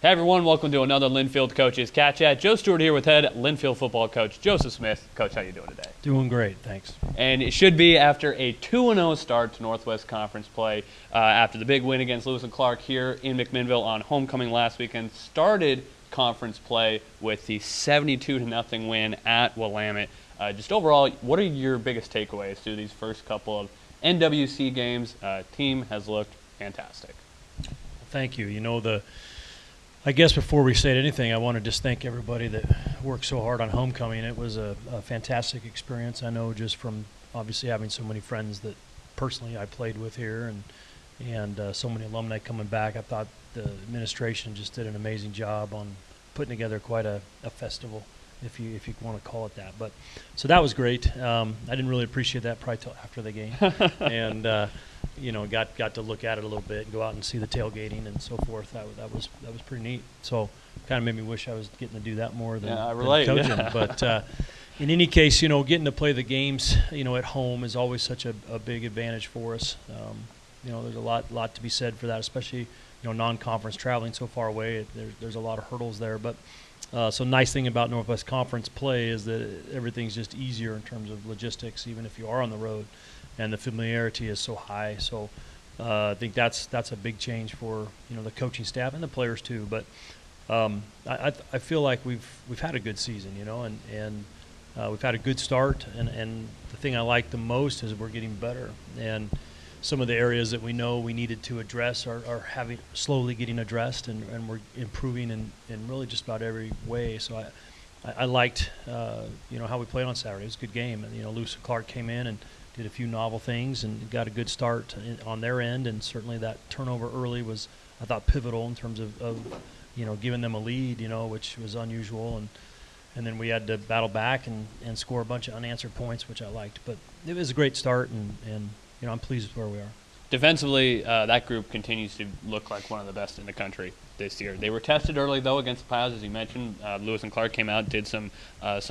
Hey everyone, welcome to another Linfield Coaches CatChat. Joe Stewart here with head Linfield football coach Joseph Smith. Coach, how you doing today? Doing great, thanks. And it should be after a 2-0 start to Northwest Conference play after the big win against Lewis and Clark here in McMinnville on homecoming last weekend. Started conference play with the 72-0 win at Willamette. Just overall, what are your biggest takeaways through these first couple of NWC games? Team has looked fantastic. Thank you. I guess before we say anything, I want to just thank everybody that worked so hard on homecoming. It was a fantastic experience. I know just from obviously having so many friends that personally I played with here and so many alumni coming back. I thought the administration just did an amazing job on putting together quite a festival, if you want to call it that. But so that was great. I didn't really appreciate that probably till after the game, and got to look at it a little bit and go out and see the tailgating and so forth. That was pretty neat. So kind of made me wish I was getting to do that more than coaching. Yeah. But in any case, getting to play the games, at home is always such a big advantage for us. There's a lot to be said for that, especially non-conference traveling so far away. There's a lot of hurdles there, but. So nice thing about Northwest Conference play is that everything's just easier in terms of logistics, even if you are on the road, and the familiarity is so high. So I think that's a big change for the coaching staff and the players too. But I feel like we've had a good season, and we've had a good start. And the thing I like the most is we're getting better. And some of the areas that we know we needed to address are slowly getting addressed, and we're improving in really just about every way. So I liked how we played on Saturday. It was a good game, and Lewis and Clark came in and did a few novel things and got a good start on their end, and certainly that turnover early was, I thought, pivotal in terms of giving them a lead, which was unusual, and then we had to battle back and score a bunch of unanswered points, which I liked. But it was a great start, and I'm pleased with where we are. Defensively, that group continues to look like one of the best in the country this year. They were tested early, though, against the Piles, as you mentioned. Lewis and Clark came out, did some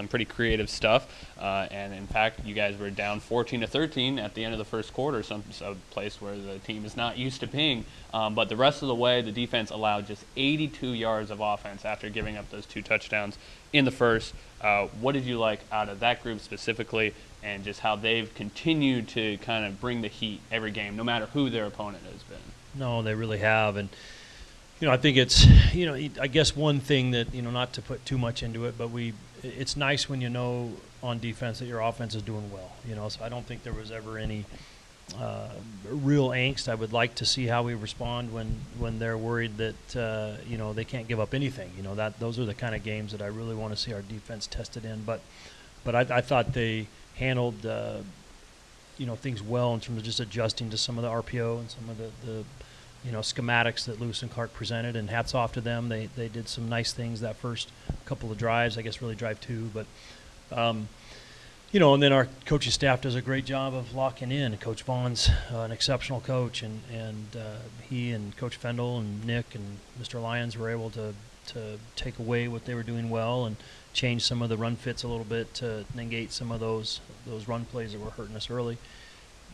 pretty creative stuff, and in fact, you guys were down 14-13 at the end of the first quarter, some place where the team is not used to being. But the rest of the way, the defense allowed just 82 yards of offense after giving up those 2 touchdowns in the first. What did you like out of that group specifically, and just how they've continued to kind of bring the heat every game, no matter who their opponent has been? No, they really have. And, I think it's, I guess one thing that, not to put too much into it, but it's nice when on defense that your offense is doing well, so I don't think there was ever any real angst. I would like to see how we respond when they're worried that, they can't give up anything. Those are the kind of games that I really want to see our defense tested in. But I thought they handled things well in terms of just adjusting to some of the RPO and some of the schematics that Lewis and Clark presented, and hats off to them. They did some nice things that first couple of drives, I guess really drive 2, but and then our coaching staff does a great job of locking in. Coach Vaughn's an exceptional coach, and he and Coach Fendel and Nick and Mr. Lyons were able to take away what they were doing well and change some of the run fits a little bit to negate some of those run plays that were hurting us early.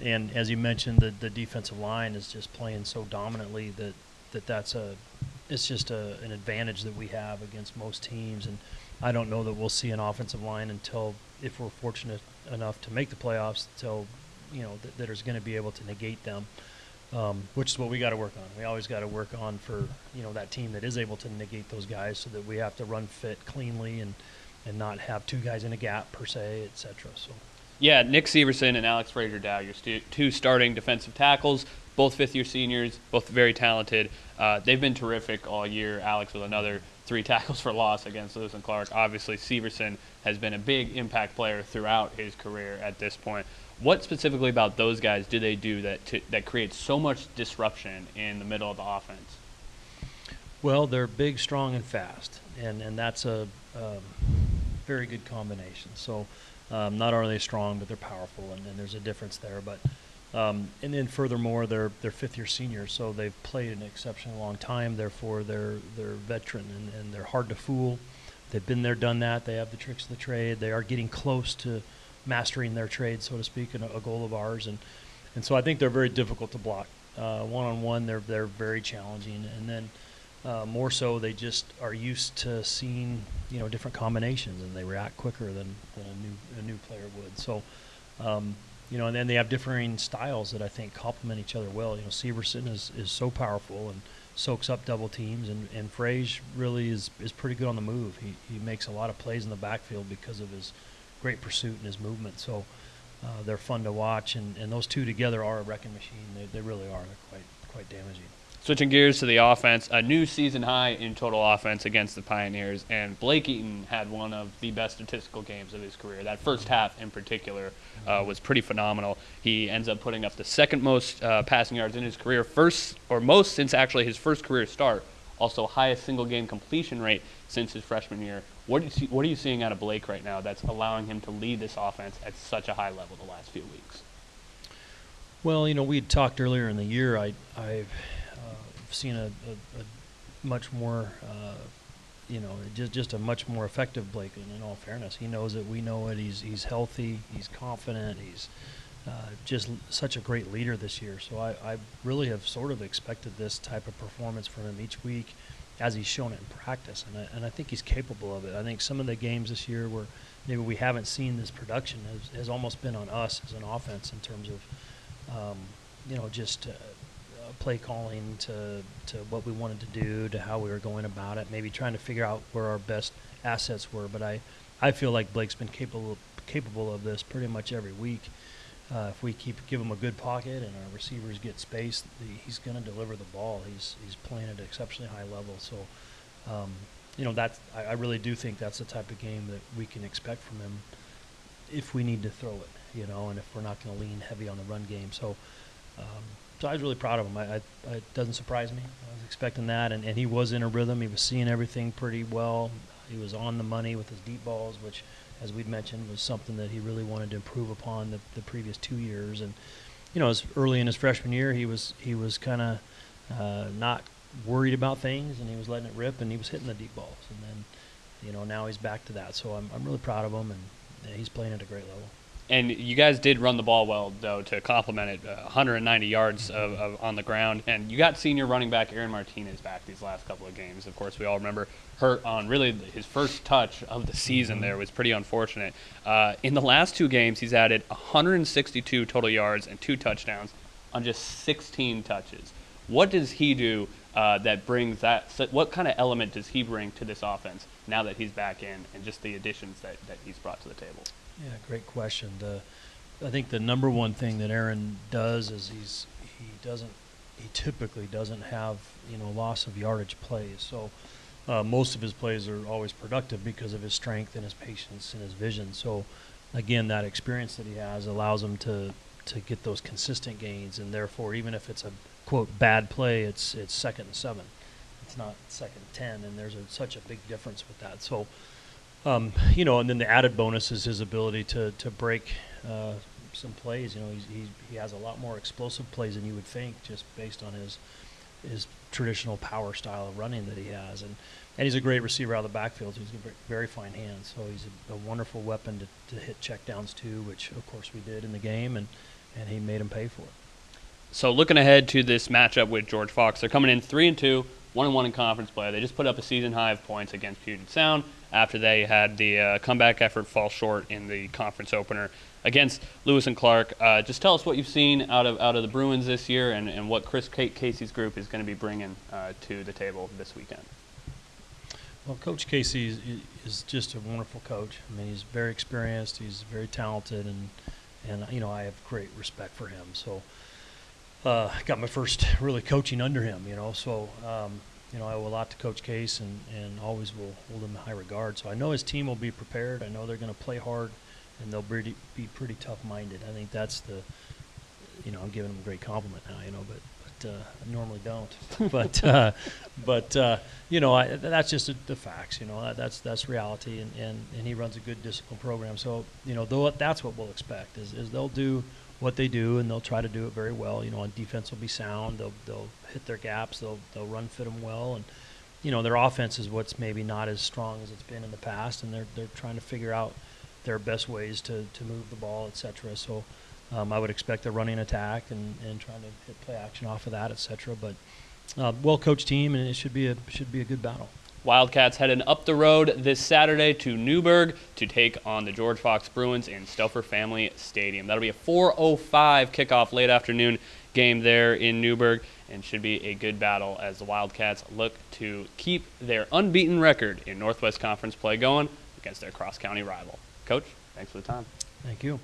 And as you mentioned, the defensive line is just playing so dominantly it's just an advantage that we have against most teams. And I don't know that we'll see an offensive line until, if we're fortunate enough to make the playoffs, until that is going to be able to negate them, which is what we got to work on. We always got to work on for that team that is able to negate those guys, so that we have to run fit cleanly and not have 2 guys in a gap per se, et cetera. So. Yeah, Nick Severson and Alex Frazier-Dow, your 2 starting defensive tackles, both fifth-year seniors, both very talented. They've been terrific all year. Alex with another 3 tackles for loss against Lewis and Clark. Obviously, Severson has been a big impact player throughout his career at this point. What specifically about those guys do they do that creates so much disruption in the middle of the offense? Well, they're big, strong, and fast, and that's a very good combination. So not only are they strong, but they're powerful, and there's a difference there. But and then furthermore, they're 5th-year seniors, so they've played an exceptionally long time. Therefore, they're veteran, and they're hard to fool. They've been there, done that. They have the tricks of the trade. They are getting close to mastering their trade, so to speak, and a goal of ours. And so I think they're very difficult to block. One-on-one, they're very challenging. And then More so, they just are used to seeing, different combinations, and they react quicker than a new player would. So, and then they have differing styles that I think complement each other well. Severson is so powerful and soaks up double teams, and Frage really is pretty good on the move. He makes a lot of plays in the backfield because of his great pursuit and his movement. So they're fun to watch, and those two together are a wrecking machine. They really are. They're quite damaging. Switching gears to the offense, a new season high in total offense against the Pioneers, and Blake Eaton had one of the best statistical games of his career. That first half in particular was pretty phenomenal. He ends up putting up the second most passing yards in his career, most since actually his first career start. Also, highest single game completion rate since his freshman year. What are you seeing out of Blake right now that's allowing him to lead this offense at such a high level the last few weeks? Well, we had talked earlier in the year. I've seen a much more, just a much more effective Blake. In all fairness, he knows it. We know it. He's healthy. He's confident. He's just such a great leader this year. So I really have sort of expected this type of performance from him each week, as he's shown it in practice, and I think he's capable of it. I think some of the games this year where maybe we haven't seen this production has almost been on us as an offense in terms of, just play calling to what we wanted to do, to how we were going about it, maybe trying to figure out where our best assets were. But I feel like Blake's been capable of this pretty much every week. If we give him a good pocket and our receivers get space, he's going to deliver the ball. He's playing at an exceptionally high level. So, I really do think that's the type of game that we can expect from him if we need to throw it, and if we're not going to lean heavy on the run game. So I was really proud of him. It doesn't surprise me. I was expecting that, and he was in a rhythm. He was seeing everything pretty well. He was on the money with his deep balls, which, as we'd mentioned, was something that he really wanted to improve upon the previous 2 years. And as early in his freshman year, he was kind of not worried about things, and he was letting it rip, and he was hitting the deep balls. And then, now he's back to that. So I'm really proud of him, and he's playing at a great level. And you guys did run the ball well, though, to complement it. 190 yards of on the ground. And you got senior running back Aaron Martinez back these last couple of games. Of course, we all remember hurt on really his first touch of the season there. Was pretty unfortunate. In the last 2 games, he's added 162 total yards and 2 touchdowns on just 16 touches. What does he do that brings that? What kind of element does he bring to this offense now that he's back in, and just the additions that he's brought to the table? Yeah, great question. I think the number one thing that Aaron does is he typically doesn't have loss of yardage plays. So most of his plays are always productive because of his strength and his patience and his vision. So again, that experience that he has allows him to get those consistent gains, and therefore even if it's a quote bad play, it's 2nd and 7. It's not 2nd and 10, and there's such a big difference with that. So. And then the added bonus is his ability to break some plays. He has a lot more explosive plays than you would think, just based on his traditional power style of running that he has. And he's a great receiver out of the backfield. He's got very fine hands, so he's a wonderful weapon to hit checkdowns too, which of course we did in the game, and he made him pay for it. So looking ahead to this matchup with George Fox, they're coming in 3-2, 1-1 in conference play. They just put up a season high of points against Puget Sound after they had the comeback effort fall short in the conference opener against Lewis and Clark. Just tell us what you've seen out of the Bruins this year, and what Chris Casey's group is going to be bringing to the table this weekend. Well, Coach Casey is just a wonderful coach. I mean, he's very experienced. He's very talented, and I have great respect for him. So I got my first really coaching under him, so I owe a lot to Coach Case, and always will hold him in high regard. So I know his team will be prepared. I know they're going to play hard, and they'll be pretty tough-minded. I think that's I'm giving him a great compliment now, but I normally don't. but that's just the facts. That's reality, and he runs a good discipline program. So that's what we'll expect is they'll do what they do, and they'll try to do it very well. On defense will be sound. They'll hit their gaps. They'll run fit them well, and their offense is what's maybe not as strong as it's been in the past, and they're trying to figure out their best ways to move the ball, etc. So I would expect a running attack and trying to hit play action off of that, etc. But well-coached team, and it should be a good battle. Wildcats heading up the road this Saturday to Newburgh to take on the George Fox Bruins in Stauffer Family Stadium. That'll be a 4:05 kickoff late afternoon game there in Newburgh, and should be a good battle as the Wildcats look to keep their unbeaten record in Northwest Conference play going against their cross-county rival. Coach, thanks for the time. Thank you.